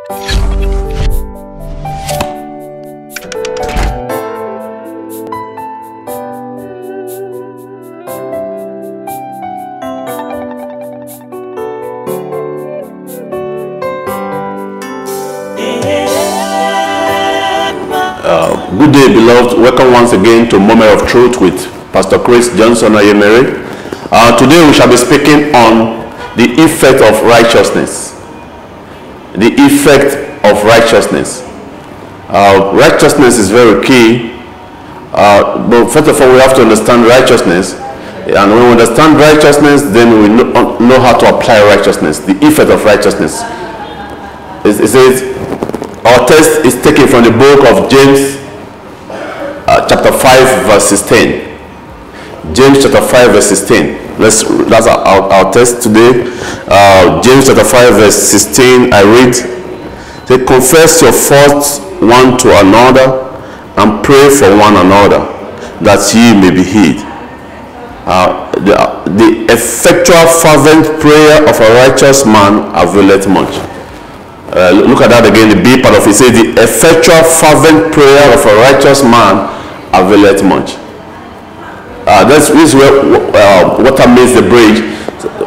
Good day, beloved. Welcome once again to Moment of Truth with Pastor Chris Johnson Ayemere. Today we shall be speaking on the effect of righteousness. The effect of righteousness. Righteousness is very key. But first of all, we have to understand righteousness. And when we understand righteousness, then we know how to apply righteousness. The effect of righteousness. It says, our text is taken from the book of James, chapter 5, verse 16. James chapter 5, verse 16. That's our text today. James chapter 5, verse 16. I read, say, confess your faults one to another and pray for one another, that ye may be healed. The effectual fervent prayer of a righteous man availeth much. Look at that again, the B part of it says, the effectual fervent prayer of a righteous man availeth much. This is where water makes the bridge.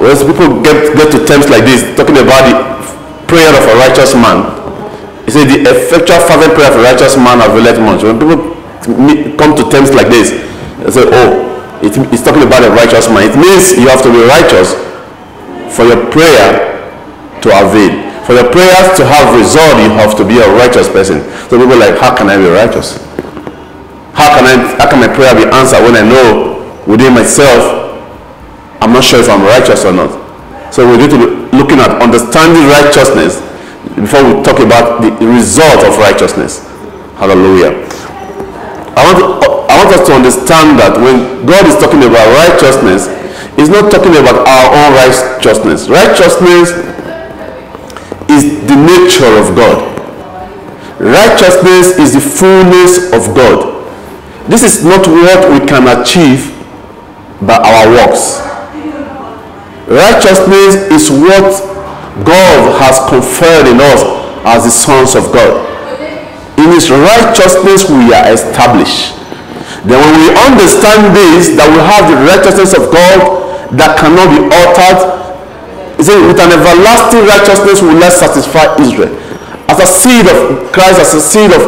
When people get to terms like this, talking about the prayer of a righteous man, it says the effectual fervent prayer of a righteous man availeth much. When people come to terms like this, they say, oh, it's talking about a righteous man. It means you have to be righteous for your prayer to avail. For your prayers to have result, you have to be a righteous person. So people are like, how can I be righteous? How can my prayer be answered when I know within myself I'm not sure if I'm righteous or not? So we're going to be looking at understanding righteousness before we talk about the result of righteousness. Hallelujah. I want us to understand that when God is talking about righteousness, He's not talking about our own righteousness. Righteousness is the nature of God. Righteousness is the fullness of God. This is not what we can achieve by our works. Righteousness is what God has conferred in us as the sons of God. In His righteousness we are established. Then when we understand this, that we have the righteousness of God that cannot be altered, with an everlasting righteousness will not satisfy Israel. As a seed of Christ, as a seed of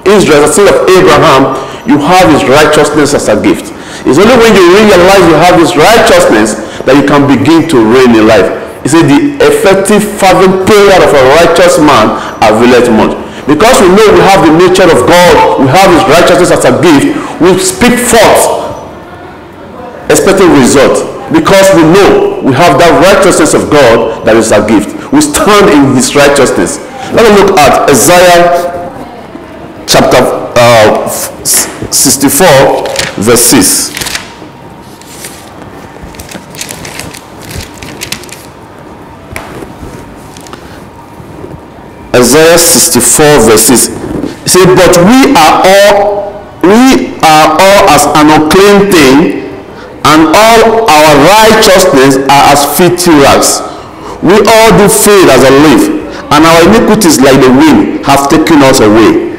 Israel, as a seed of Abraham, you have His righteousness as a gift. It's only when you realize you have His righteousness that you can begin to reign in life. He said, the effective fervent prayer of a righteous man availeth much. Because we know we have the nature of God, we have His righteousness as a gift, we speak forth expecting result. Because we know we have that righteousness of God that is a gift. We stand in His righteousness. Let us look at Isaiah chapter 64 verse 6. Isaiah 64 verse 6. It says, but we are all as an unclean thing, and all our righteousness are as filthy rags. We all do fade as a leaf, and our iniquities like the wind have taken us away.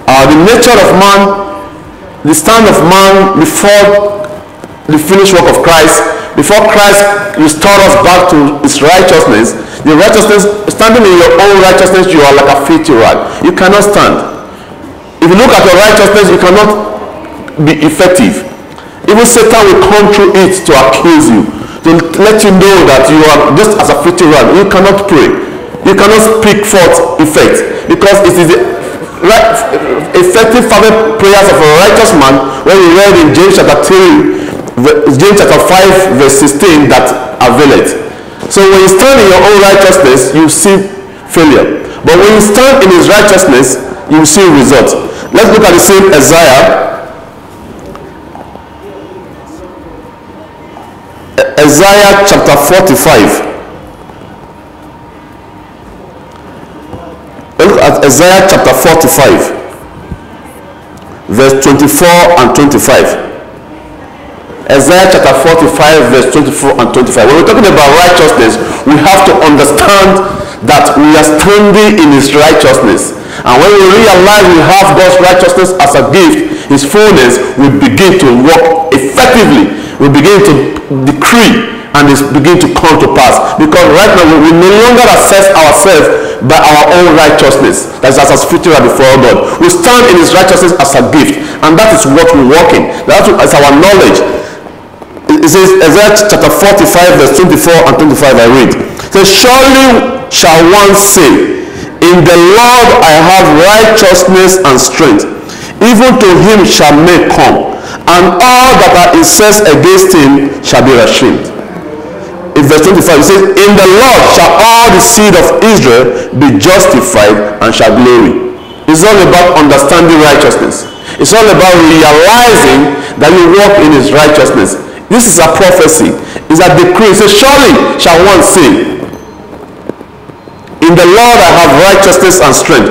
The nature of man, the stand of man before the finished work of Christ, before Christ restored us back to His righteousness, the righteousness, standing in your own righteousness, you are like a filthy rag. You cannot stand. If you look at your righteousness, you cannot be effective. Even Satan will come through it to accuse you, to let you know that you are just as a filthy rag. You cannot pray. You cannot speak forth effect, because it is the effective fervent prayers of a righteous man, when we read in James chapter 5 verse 16, that availeth. So when you stand in your own righteousness, you see failure. But when you stand in His righteousness, you see results. Let's look at the same Isaiah. Isaiah chapter 45. Look at Isaiah chapter 45, verse 24 and 25. Isaiah chapter 45, verse 24 and 25. When we're talking about righteousness, we have to understand that we are standing in his righteousness. And when we realize we have God's righteousness as a gift, his fullness, we begin to walk effectively. We begin to decree and it begin to come to pass. Because right now we no longer assess ourselves by our own righteousness that is as a spiritual before God. We stand in his righteousness as a gift, and that is what we walk in. That is our knowledge. It says, Isaiah chapter 45 verse 24 and 25, I read. It says, surely shall one say, in the Lord I have righteousness and strength. Even to him shall men come, and all that are incensed against him shall be ashamed. In verse 25 it says, in the Lord shall all the seed of Israel be justified and shall glory. It's all about understanding righteousness. It's all about realizing that you walk in his righteousness. This is a prophecy. It's a decree. It says, surely shall one say, in the Lord I have righteousness and strength.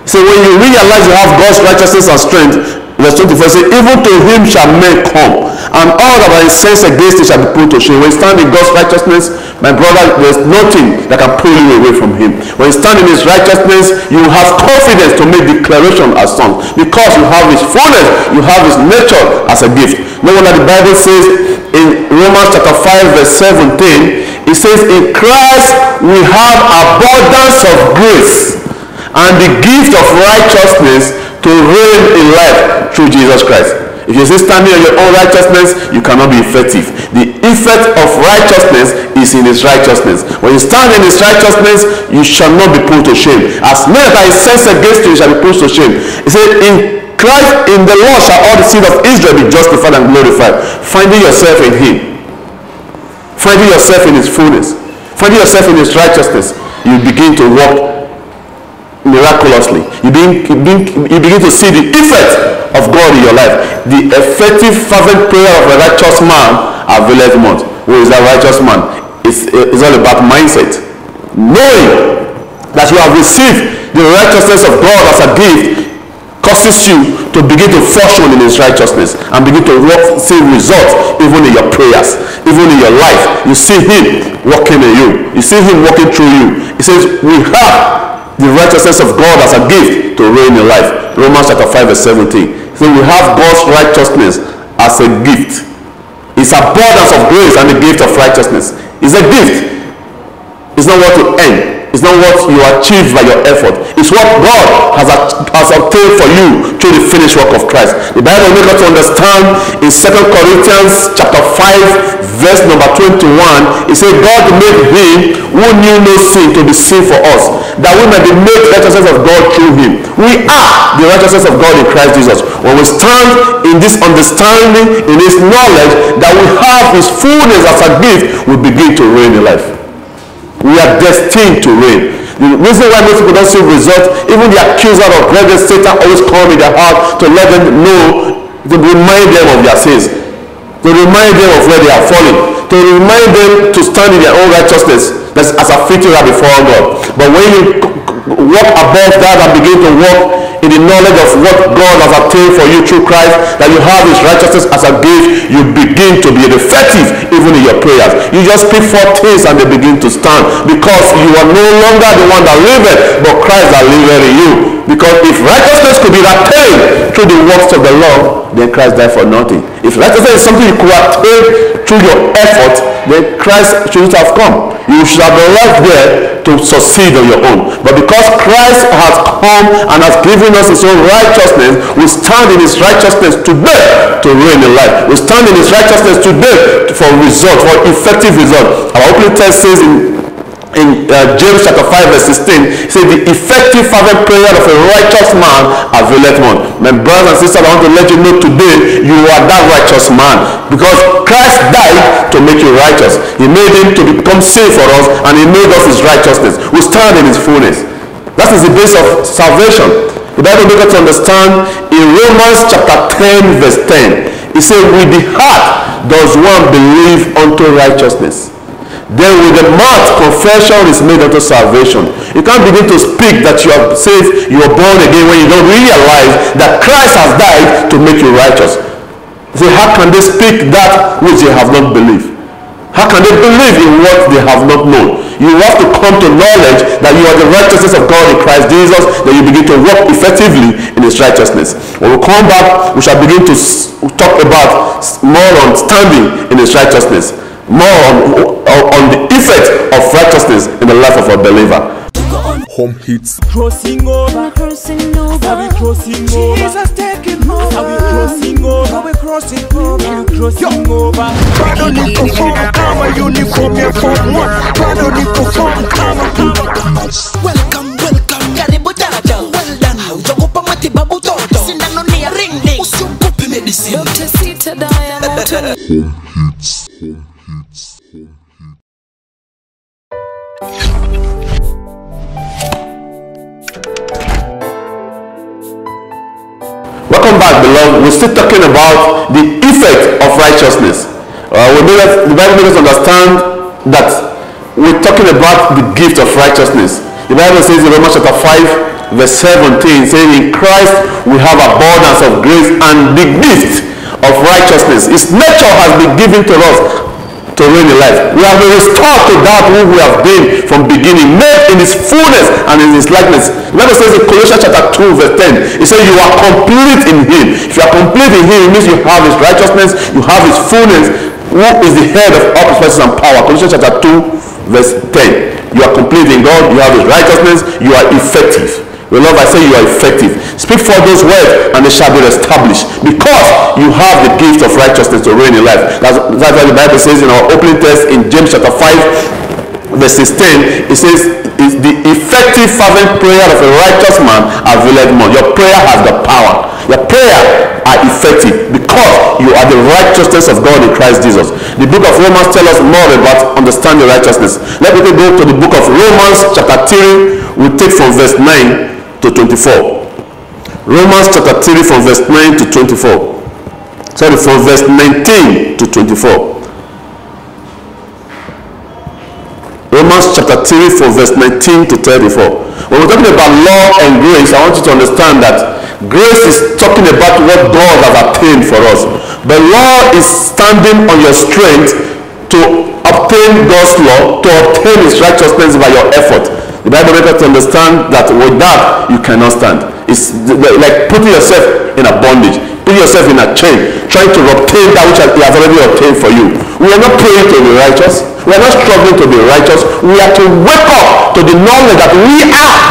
So when you realize you have God's righteousness and strength, verse 24 says, even to him shall men come, and all that are incensed against him shall be put to shame. When you stand in God's righteousness, my brother, there's nothing that can pull you away from him. When you stand in his righteousness, you have confidence to make declaration as sons, because you have his fullness, you have his nature as a gift. No wonder the Bible says in Romans chapter 5 verse 17, it says, in Christ we have abundance of grace and the gift of righteousness to reign in life through Jesus Christ. If you say standing on your own righteousness, you cannot be effective. The effect of righteousness is in his righteousness. When you stand in his righteousness, you shall not be put to shame. As men that are incensed against you shall be put to shame. He said, in Christ, in the Lord shall all the seed of Israel be justified and glorified. Finding yourself in him, finding yourself in his fullness, finding yourself in his righteousness, you begin to walk miraculously. You begin to see the effect of God in your life. The effective fervent prayer of a righteous man availeth much. Who is that righteous man? It's all about mindset. Knowing that you have received the righteousness of God as a gift causes you to begin to function in his righteousness and begin to see results even in your prayers, even in your life. You see him working in you. You see him working through you. He says, we have the righteousness of God as a gift to reign in life. Romans chapter 5 verse 17. So we have God's righteousness as a gift. It's abundance of grace and the gift of righteousness. It's a gift. It's not what you earn. It's not what you achieve by your effort. It's what God has obtained for you through the finished work of Christ. The Bible makes us to understand in 2 Corinthians chapter 5 verse number 21, it says, God made him who knew no sin to be sin for us, that we may be made righteousness of God through him. We are the righteousness of God in Christ Jesus. When we stand in this understanding, in this knowledge that we have his fullness as a gift, we begin to reign in life. We are destined to reign. The reason why most people don't see results, even the accuser of brethren, Satan always come in their heart to let them know, to remind them of their sins, to remind them of where they are falling, to remind them to stand in their own righteousness as a fitting before God. But when you walk above that and begin to walk in the knowledge of what God has obtained for you through Christ, that you have his righteousness as a gift, you begin to be effective even in your prayers. You just speak forth things and they begin to stand, because you are no longer the one that liveth, but Christ that liveth in you. Because if righteousness could be attained through the works of the law, then Christ died for nothing. If righteousness is something you could attain through your effort, then Christ shouldn't have come. You should have been left there to succeed on your own. But because Christ has come and has given us his own righteousness, we stand in his righteousness today to reign in life. We stand in his righteousness today for result, for effective result. Our opening text says in James chapter 5 verse 16, it says, the effective fervent prayer of a righteous man availeth much. My brothers and sisters, I want to let you know today, you are that righteous man, because Christ died to make you righteous. He made him to become sin for us, and he made us his righteousness. We stand in his fullness. That is the base of salvation. The Bible makes us understand in Romans chapter 10 verse 10, it says, with the heart does one believe unto righteousness, then with the mouth confession is made unto salvation. You can't begin to speak that you are saved, you are born again, when you don't realize that Christ has died to make you righteous. So how can they speak that which they have not believed? How can they believe in what they have not known? You have to come to knowledge that you are the righteousness of God in Christ Jesus, that you begin to walk effectively in his righteousness. When we come back, we shall begin to talk about more on standing in his righteousness, more on the effect of righteousness in the life of a believer. Home hits. Crossing over, crossing over. Are we crossing over? Jesus taking over. Are we crossing over? Are we crossing over? Crossing over. Brother need to form our uniform, your form one. Brother need to form Welcome, welcome, karibu dada. Well done. Haujakupa matibabu toto. Sindano ni ya ring ding. Usiogope medicine. Dr. Sita Diamond. Home hits. Home hits. Home hits. Welcome back, beloved. We're still talking about the effect of righteousness. The Bible makes us understand that we're talking about the gift of righteousness. The Bible says in Romans chapter 5, verse 17, saying, in Christ we have abundance of grace and the gift of righteousness. His nature has been given to us to reign in life. We have been restored to that who we have been from beginning, made in his fullness and in his likeness. The Bible says in Colossians chapter 2 verse 10, it says you are complete in him. If you are complete in him, it means you have his righteousness, you have his fullness, who is the head of all principalities and power. Colossians chapter 2 verse 10. You are complete in God, you have his righteousness, you are effective. Beloved, I say you are effective. Speak for those words and they shall be established, because you have the gift of righteousness to reign in life. That's why the Bible says in our opening text in James chapter 5 verse 16, it says, the effective fervent prayer of a righteous man availeth much. Your prayer has the power. Your prayer are effective because you are the righteousness of God in Christ Jesus. The book of Romans tells us more about understanding righteousness. Let me go to the book of Romans chapter 3. We take from verse 9 to 24. Romans chapter 3 from verse 9 to 24. Sorry, from verse 19 to 24. Romans chapter 3 from verse 19 to 34. When we're talking about law and grace, I want you to understand that grace is talking about what God has attained for us. But law is standing on your strength to obtain God's law, to obtain his righteousness by your effort. The Bible makes us understand that with that you cannot stand. It's like putting yourself in a bondage, putting yourself in a chain, trying to obtain that which he has already obtained for you. We are not praying to be righteous. We are not struggling to be righteous. We are to wake up to the knowledge that we are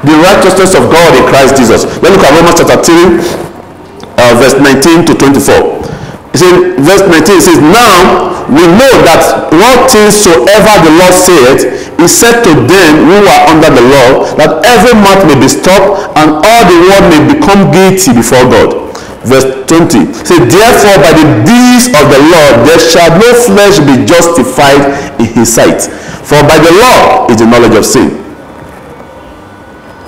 the righteousness of God in Christ Jesus. Let's look at Romans chapter 3, verse 19 to 24. It says, verse 19 says, now we know that what things soever the law saith is said to them who are under the law, that every mouth may be stopped and all the world may become guilty before God. Verse 20 says, therefore by the deeds of the law there shall no flesh be justified in his sight, for by the law is the knowledge of sin.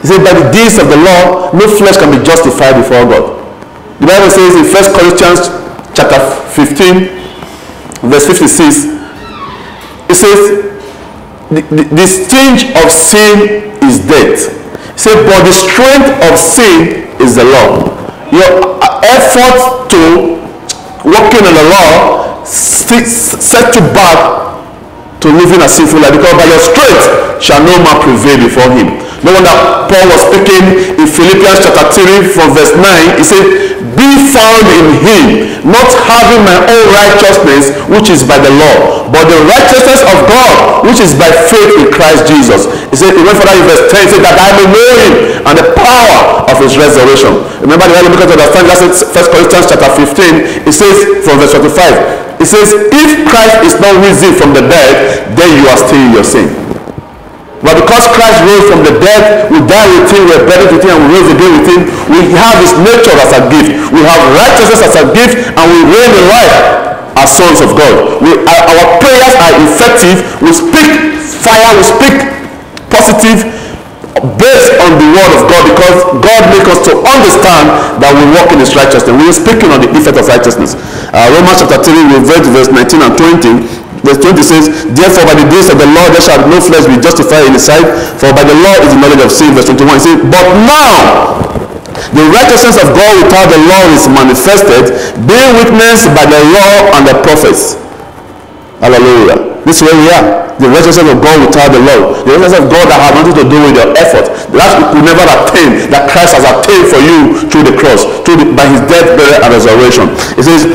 He said, by the deeds of the law no flesh can be justified before God. The Bible says in 1 Corinthians chapter 15 verse 56, it says the sting of sin is death. It says, but the strength of sin is the law. Your effort to working on the law set you back to living a sinful life, because by your strength shall no man prevail before him. No wonder Paul was speaking in Philippians chapter 3 from verse 9. He said, be found in him, not having my own righteousness which is by the law, but the righteousness of God which is by faith in Christ Jesus. He said, he went further in verse 10, he said, that I may know him and the power of his resurrection. Remember the Bible makes us understand, that's 1 Corinthians chapter 15. It says from verse 25, it says, if Christ is not risen from the dead, then you are still in your sin. But because Christ rose from the dead, we die with him, we are buried with him, and we rose again with him. We have his nature as a gift. We have righteousness as a gift, and we reign in life as sons of God. Our prayers are effective. We speak fire, we speak positive based on the word of God, because God makes us to understand that we walk in his righteousness. We are speaking on the effect of righteousness. Romans chapter 3, we read verse 19 and 20. Verse 20 says, therefore by the days of the Lord there shall no flesh be justified in his sight, for by the law is the knowledge of sin. Verse 21 says, but now the righteousness of God without the law is manifested, being witnessed by the law and the prophets. Hallelujah. This is where we are. The righteousness of God without the law. The righteousness of God that has nothing to do with your effort. That you could never attain, that Christ has attained for you through the cross, by his death, burial, and resurrection. It says,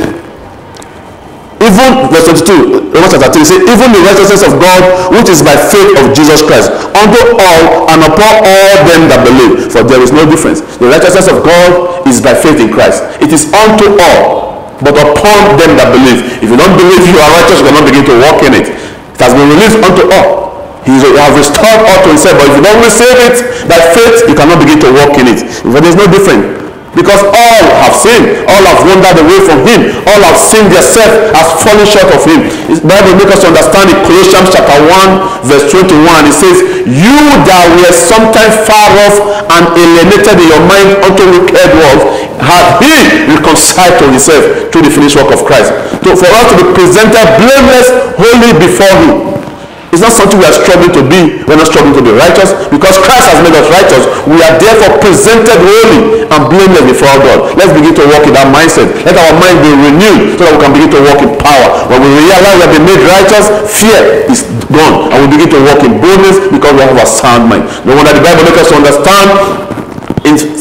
even, verse 22, Romans chapter 3, it says, even the righteousness of God, which is by faith of Jesus Christ, unto all and upon all them that believe. For there is no difference. The righteousness of God is by faith in Christ. It is unto all, but upon them that believe. If you don't believe you are righteous, you cannot begin to walk in it. It has been released unto all. He has restored all to himself. But if you don't receive it by faith, you cannot begin to walk in it. But there is no difference. Because all have sinned, all have wandered away from him, all have sinned themselves, has fallen short of him. The Bible makes us understand in Colossians chapter 1 verse 21, it says, you that were sometimes far off and alienated in your mind unto wicked works, hath he reconciled to himself through the finished work of Christ. So for us to be presented blameless, holy before him. It's not something we are struggling to be. We're not struggling to be righteous because Christ has made us righteous. We are therefore presented holy and blameless before God. Let's begin to walk in that mindset. Let our mind be renewed so that we can begin to walk in power. When we realize we have been made righteous, fear is gone, and we begin to walk in boldness because we have a sound mind. No wonder the Bible makes us understand. In 2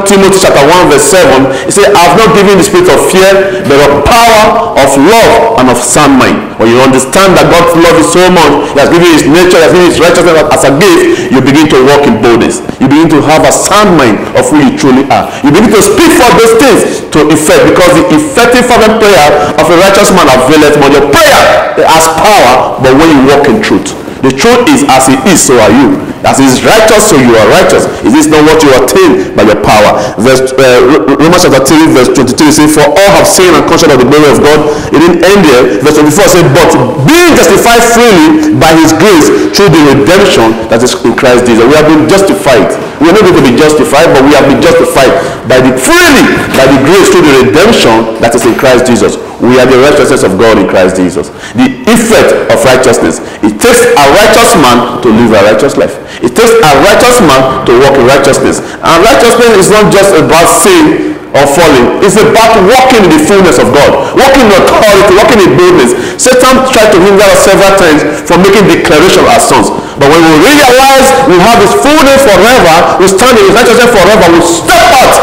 Timothy chapter 1 verse 7, it says, I have not given the spirit of fear, but of power, of love, and of sound mind. When you understand that God's love is so much, he has given his nature, he has given his righteousness as a gift, you begin to walk in boldness. You begin to have a sound mind of who you truly are. You begin to speak for those things to effect, because the effective fervent prayer of a righteous man availeth much. Your prayer has power, but when you walk in truth. The truth is, as he is, so are you. As he is righteous, so you are righteous. Is this not what you attain by your power? Romans chapter 3, verse 23 says, for all have sinned and conscious of the glory of God. It didn't end there. Verse 24 says, but being justified freely by his grace through the redemption that is in Christ Jesus. We have been justified. We are not going to be justified, but we have been justified freely by the grace through the redemption that is in Christ Jesus. We are the righteousness of God in Christ Jesus. The effect of righteousness. It takes a righteous man to live a righteous life. It takes a righteous man to walk in righteousness. And righteousness is not just about sin or falling. It's about walking in the fullness of God. Walking in authority, walking in boldness. Satan tried to hinder us several times from making declaration as sons. But when we realize we have his fullness forever, we stand in his righteousness forever, we step out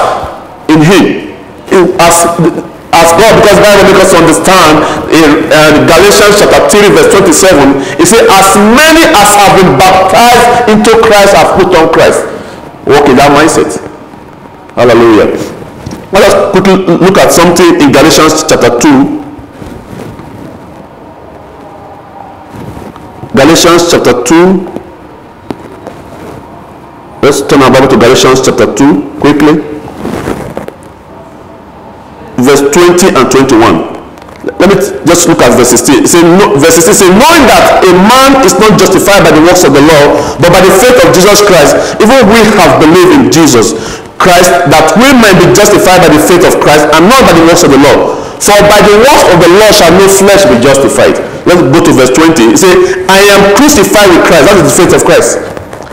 in him. As God, because the Bible makes us understand in Galatians chapter 3 verse 27, it says, as many as have been baptized into Christ have put on Christ. Walk in that mindset. Hallelujah. Let us quickly look at something in Galatians chapter 2. Galatians chapter 2. Let's turn our Bible to Galatians chapter 2 quickly. Verse 20 and 21. Let me just look at verse 16. Verse 16 says, knowing that a man is not justified by the works of the law, but by the faith of Jesus Christ, even we have believed in Jesus Christ, that we might be justified by the faith of Christ, and not by the works of the law. For by the works of the law shall no flesh be justified. Let's go to verse 20. It says, I am crucified with Christ. That is the faith of Christ.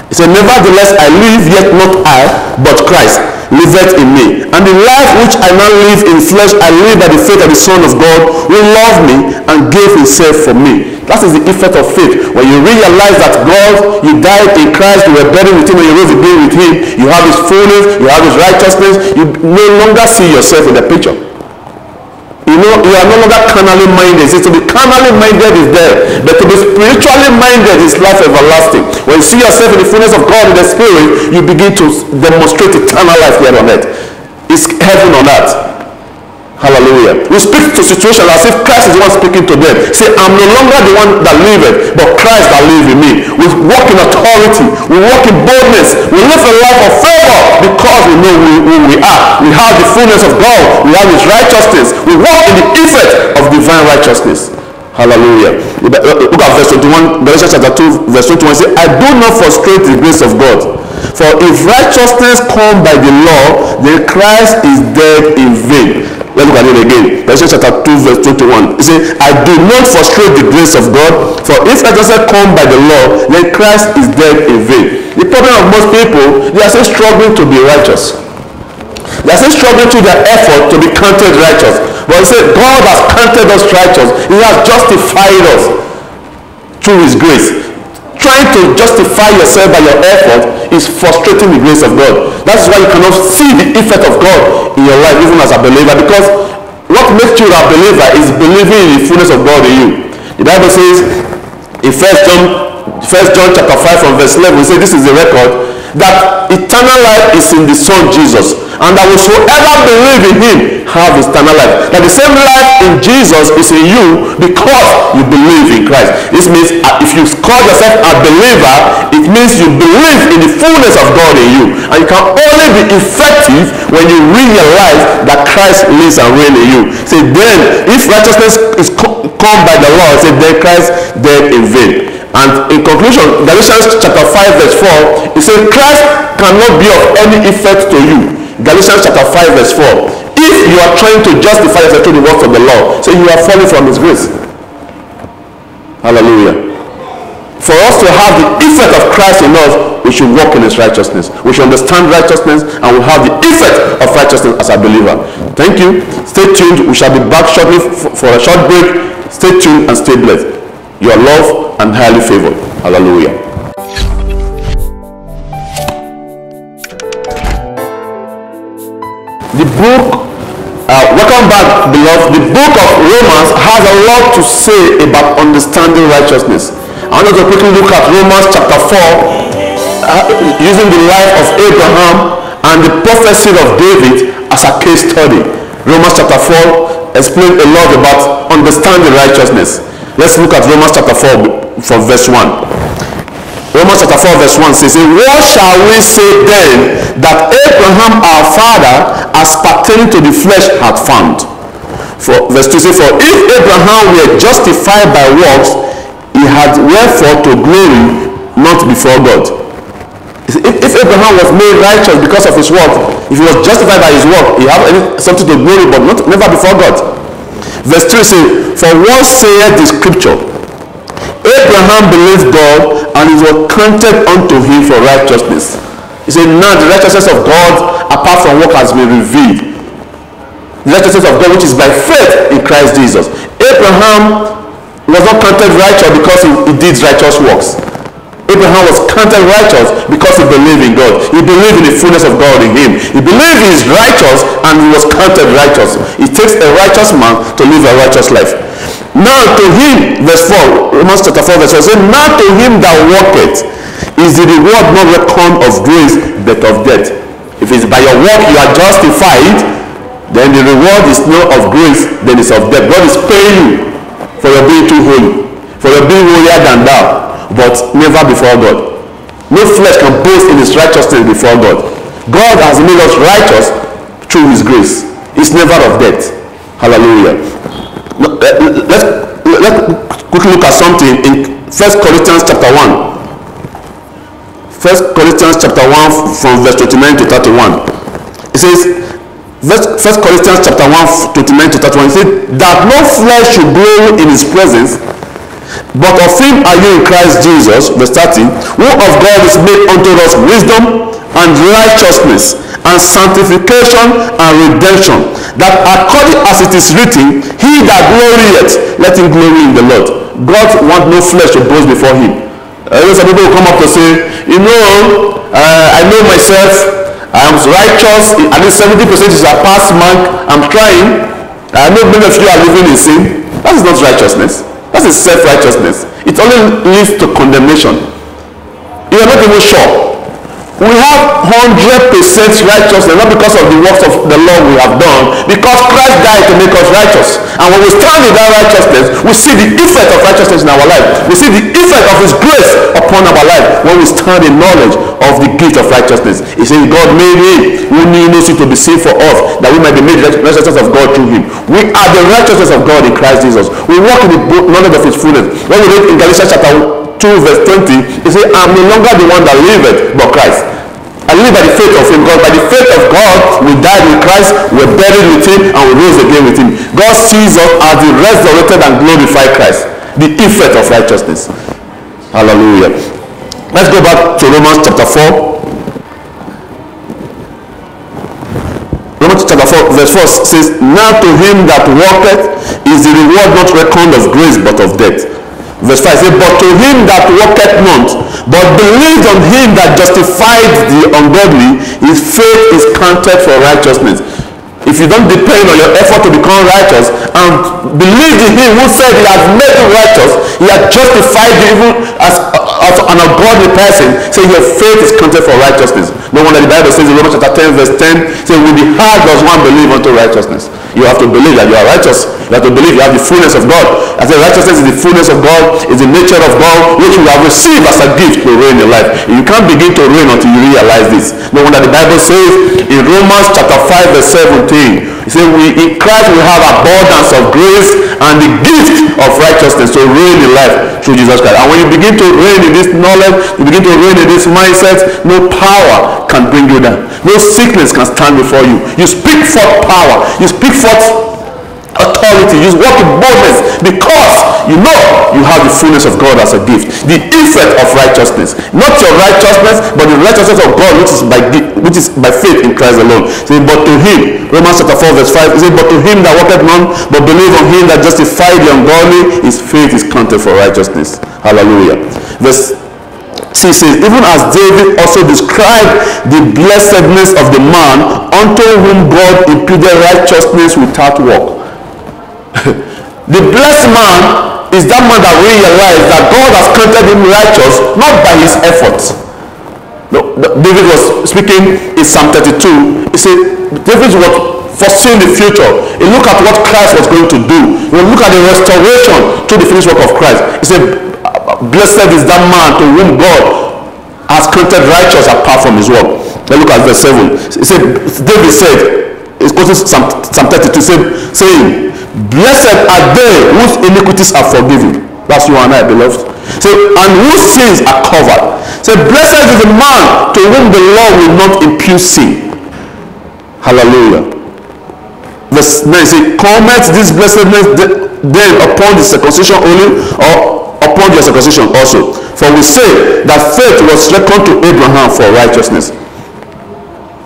It says, nevertheless I live, yet not I, but Christ liveth in me. And the life which I now live in flesh, I live by the faith of the Son of God, who loved me and gave himself for me. That is the effect of faith. When you realize that God, you died in Christ, you were buried with him, and you rose again with him, you have his fullness, you have his righteousness, you no longer see yourself in the picture. You are no longer carnally minded. See, to be carnally minded is there, but to be spiritually minded is life everlasting. When you see yourself in the fullness of God in the Spirit, you begin to demonstrate eternal life here on earth. It's heaven on earth. Hallelujah. We speak to situations as if Christ is the one speaking to them. Say, I'm no longer the one that liveth, but Christ that lives in me. We walk in authority. We walk in boldness. We live a life of favor because we know who we are. We have the fullness of God. We have his righteousness. We walk in the effect of divine righteousness. Hallelujah. Look at verse 21, Galatians chapter 2, verse 21. Say, I do not frustrate the grace of God. For if righteousness come by the law, then Christ is dead in vain. Let's look at it again. Galatians chapter 2, verse 21. It says, I do not frustrate the grace of God, for if righteousness come by the law, then Christ is dead in vain. The problem of most people, they are still struggling to be righteous. They are still struggling through their effort to be counted righteous. But he said, God has counted us righteous. He has justified us through his grace. Trying to justify yourself by your effort is frustrating the grace of God. That's why you cannot see the effect of God in your life, even as a believer, because what makes you a believer is believing in the fullness of God in you. The Bible says in 1 John chapter 5 from verse 11, we say this is the record, that eternal life is in the Son Jesus, and that whosoever believe in him have eternal life. That the same life in Jesus is in you because you believe in Christ. This means if you call yourself a believer, it means you believe in the fullness of God in you, and you can only be effective when you realize that Christ lives and reigns in you. Say then, if righteousness is come by the law, say then Christ died in vain. And in conclusion, Galatians chapter 5 verse 4, it says Christ cannot be of any effect to you. Galatians chapter 5 verse 4. If you are trying to justify yourself through the works of the law, so you are falling from his grace. Hallelujah. For us to have the effect of Christ in us, we should walk in his righteousness. We should understand righteousness, and we have the effect of righteousness as a believer. Thank you. Stay tuned. We shall be back shortly for a short break. Stay tuned and stay blessed. You are loved and highly favored. Hallelujah. The book, welcome back, beloved. The book of Romans has a lot to say about understanding righteousness. I want us to quickly look at Romans chapter 4, using the life of Abraham and the prophecy of David as a case study. Romans chapter 4 explains a lot about understanding righteousness. Let's look at Romans chapter 4 from verse 1. Romans chapter 4 verse 1 says, what shall we say then that Abraham our father as pertaining to the flesh hath found? For verse 2 says, for if Abraham were justified by works, he had wherefore to glory not before God. If Abraham was made righteous because of his work, if he was justified by his work, he had something to glory, but never before God. Verse 3 says, for what saith the scripture? Abraham believed God, and it was counted unto him for righteousness. He said, now the righteousness of God apart from what has been revealed. The righteousness of God which is by faith in Christ Jesus. Abraham was not counted righteous because he did righteous works. Abraham was counted righteous because he believed in God. He believed in the fullness of God in him. He believed he is righteous, and he was counted righteous. It takes a righteous man to live a righteous life. Now to him, verse 4, Romans chapter 4 verse 4 says, now to him that worketh is the reward not reckoned of grace but of debt. If it's by your work you are justified, then the reward is not of grace, then it's of debt. God is paying you for your being too holy, for your being holier than thou, but never before God. No flesh can boast in his righteousness before God. God has made us righteous through his grace. It's never of debt. Hallelujah. Let's quickly look at something in 1 Corinthians chapter 1. 1 Corinthians chapter 1 from verse 29 to 31. It says, 1 Corinthians chapter 1 29 to 31, it says, that no flesh should glory in his presence, but of him are you in Christ Jesus, verse 30, who of God is made unto us wisdom and righteousness and sanctification and redemption, that according as it is written, he that glorieth, let him glory in the Lord. God wants no flesh to boast before him. Some people will come up to say, I know myself, I am righteous, at least 70% is a pass mark, I'm trying, I know many of you are living in sin. That is not righteousness. That is self-righteousness. It only leads to condemnation. You are not even sure. We have 100% righteousness, not because of the works of the law we have done, because Christ died to make us righteous. And when we stand in that righteousness, we see the effect of righteousness in our life. We see the effect of his grace upon our life when we stand in knowledge of the gift of righteousness. He says, God made him who knows it to be sin for us, that we might be made righteousness of God through him. We are the righteousness of God in Christ Jesus. We walk in the knowledge of his fullness. When we read in Galatians chapter 2 verse 20, he says, I'm no longer the one that liveth, but Christ. I live by the faith of him. God, by the faith of God, we died with Christ, we're buried with him, and we rose again with him. God sees us as the resurrected and glorified Christ, the effect of righteousness. Hallelujah. Let's go back to Romans chapter 4. chapter 4, verse 4 says, now to him that walketh is the reward not reckoned of grace but of debt. Verse 5 says, but to him that walketh not, but believed on him that justified the ungodly, his faith is counted for righteousness. If you don't depend on your effort to become righteous and believe in him who said he has made you righteous, he has justified you even as an ungodly person, say your faith is counted for righteousness. No wonder the Bible says in Romans chapter 10 verse 10, say with the heart does one believe unto righteousness. You have to believe that you are righteous. You have to believe you have the fullness of God. I say righteousness is the fullness of God, is the nature of God, which you have received as a gift to reign in life. You can't begin to reign until you realize this. No wonder the Bible says in Romans chapter 5 verse 17, it says in Christ we have abundance of grace and the gift of righteousness to reign in life through Jesus Christ. And when you begin to reign in this knowledge, you begin to reign in this mindset, no power can bring you down. No sickness can stand before you. You speak forth power. You speak forth authority. You walk in boldness because you know you have the fullness of God as a gift. The effect of righteousness, not your righteousness, but the righteousness of God, which is by faith in Christ alone. Say, but to him, Romans chapter 4 verse 5, it says, but to him that walketh none, but believe on him that justified the ungodly, his faith is counted for righteousness. Hallelujah. Verse 6 says, even as David also described the blessedness of the man unto whom God imputed righteousness without work. The blessed man is that man that realized that God has counted him righteous not by his efforts. No, David was speaking in Psalm 32. He said David was foreseeing the future. He looked at what Christ was going to do. He looked at the restoration to the finished work of Christ. He said, blessed is that man to whom God has counted righteous apart from his work. Then look at verse 7. He said, David said, it's quoting Psalm 32 saying, blessed are they whose iniquities are forgiven. That's you and I, beloved. So, and whose sins are covered. So blessed is the man to whom the Lord will not impute sin. Hallelujah. Verse 9 says, cometh this blessedness then upon the circumcision only, or upon the circumcision also? For we say that faith was reckoned to Abraham for righteousness.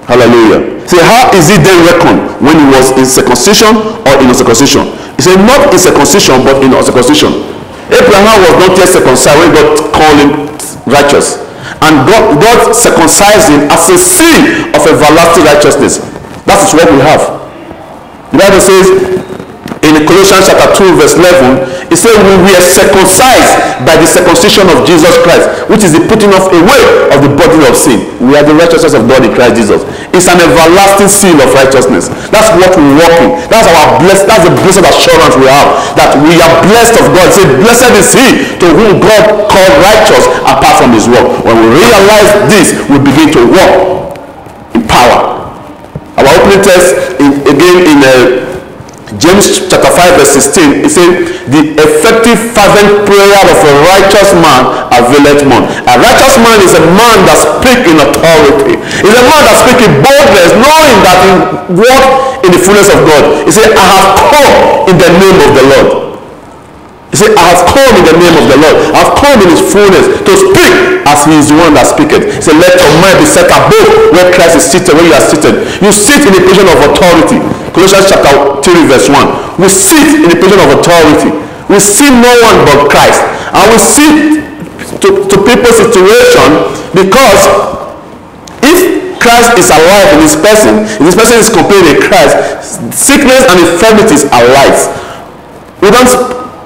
Hallelujah. See, how is it then reckoned when he was in circumcision or in uncircumcision? He said not in circumcision but in uncircumcision. Abraham was not yet circumcised when God called him righteous. And God circumcised him as a seal of everlasting righteousness. That is what we have. The Bible says in Colossians chapter 2 verse 11, it says we were circumcised by the circumcision of Jesus Christ, which is the putting off away of the body of sin. We are the righteousness of God in Christ Jesus. It's an everlasting seal of righteousness. That's what we walk in. That's the blessed assurance we have, that we are blessed of God. Say, blessed is he to whom God called righteous apart from his work. When we realize this, we begin to walk in power. Our opening text again in James chapter 5 verse 16, it says, the effective fervent prayer of a righteous man availeth much. A righteous man is a man that speaks in authority. Is a man that speaks in boldness, knowing that he walks in the fullness of God. He said, I have come in the name of the Lord. He said, I have come in the name of the Lord. I have come in his fullness to speak as he is the one that speaketh. He said, let your mind be set above where Christ is seated, where you are seated. You sit in a position of authority. Colossians chapter 3 verse 1. We sit in a position of authority. We see no one but Christ. And we sit to people's situation because if Christ is alive in this person, if this person is compared with Christ, sickness and infirmities are light. We don't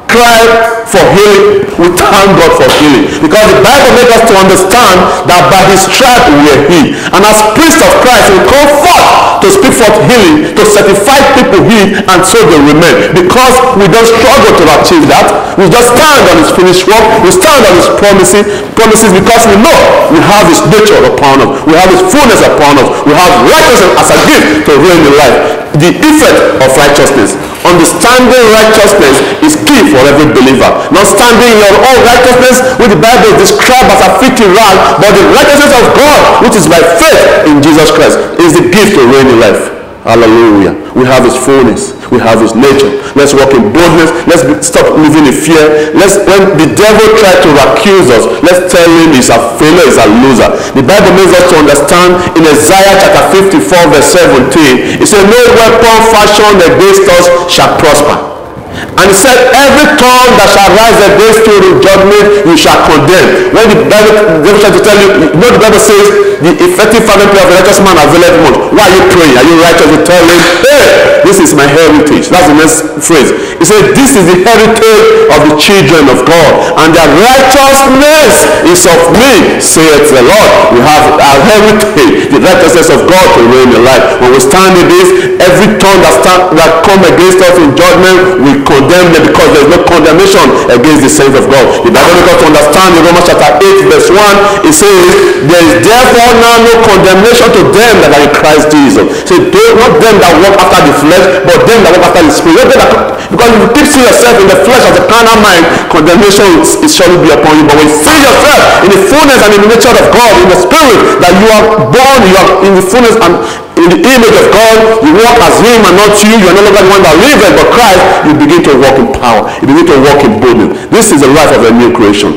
cry for healing, we thank God for healing, because the Bible makes us to understand that by his stripe we are healed, and as priest of Christ we come forth to speak forth healing, to certify people healed, and so they remain, because we don't struggle to achieve that. We just stand on his finished work, we stand on his promises because we know we have his nature upon us, we have his fullness upon us, we have righteousness as a gift to reign in life. The effect of righteousness. Understanding righteousness is key for every believer. Not standing in your own righteousness, which the Bible describes as a filthy rag, but the righteousness of God, which is by faith in Jesus Christ, is the gift to reign in life. Hallelujah. We have his fullness. We have his nature. Let's walk in boldness. Stop living in fear. When the devil tries to accuse us, let's tell him he's a failure, he's a loser. The Bible makes us to understand in Isaiah chapter 54 verse 17, it says, no weapon fashioned against us shall prosper. And he said, every tongue that shall rise against you in judgment, you shall condemn. When the devil tries to tell you, the Bible says, the effective fervent prayer of a righteous man availeth much. Why are you praying? Are you righteous? You tell him, hey, this is my heritage. That's the next phrase. He said, this is the heritage of the children of God, and their righteousness is of me, saith the Lord. We have our heritage, the righteousness of God to reign in life. When we stand in this, every tongue that come against us in judgment, we condemn them, because there is no condemnation against the saints of God. The Bible makes us to understand in Romans chapter 8 verse 1, it says, there is therefore now no condemnation to them that are in Christ Jesus. So not them that walk after the flesh, but them that walk after the spirit. Because if you keep seeing yourself in the flesh as a carnal mind, condemnation is surely be upon you. But when you see yourself in the fullness and in the nature of God, in the spirit, that you are born, you are in the fullness and in the image of God, you walk as him and not you. You are no longer the one that liveth, but Christ. You begin to walk in power. You begin to walk in boldness. This is the life of a new creation.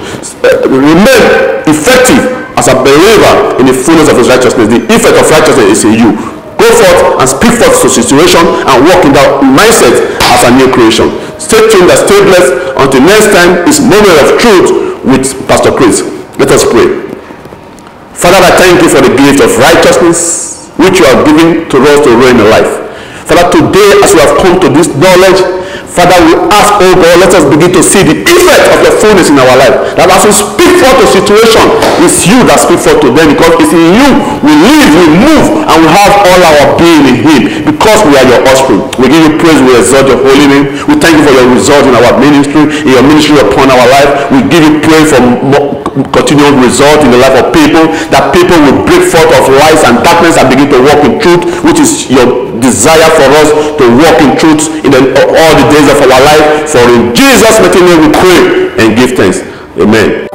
Remain effective as a believer in the fullness of his righteousness. The effect of righteousness is in you. Go forth and speak forth to the situation and walk in that mindset as a new creation. Stay tuned and stay blessed. Until next time, it's Moment of Truth with Pastor Chris. Let us pray. Father, I thank you for the gift of righteousness which you have given to us to reign in life. Father, today as we have come to this knowledge, Father, we ask, oh God, let us begin to see the effect of your fullness in our life. That as we speak forth to situation, it's you that speak forth to them, because it's in you we live, we move, and we have all our being in him, because we are your offspring. We give you praise, we exalt your holy name. We thank you for your result in our ministry, in your ministry upon our life. We give you praise for continual result in the life of people, that people will break forth of lies and darkness and begin to walk in truth, which is your desire for us to walk in truth in all the days of our life. For in Jesus' mighty name we pray and give thanks. Amen.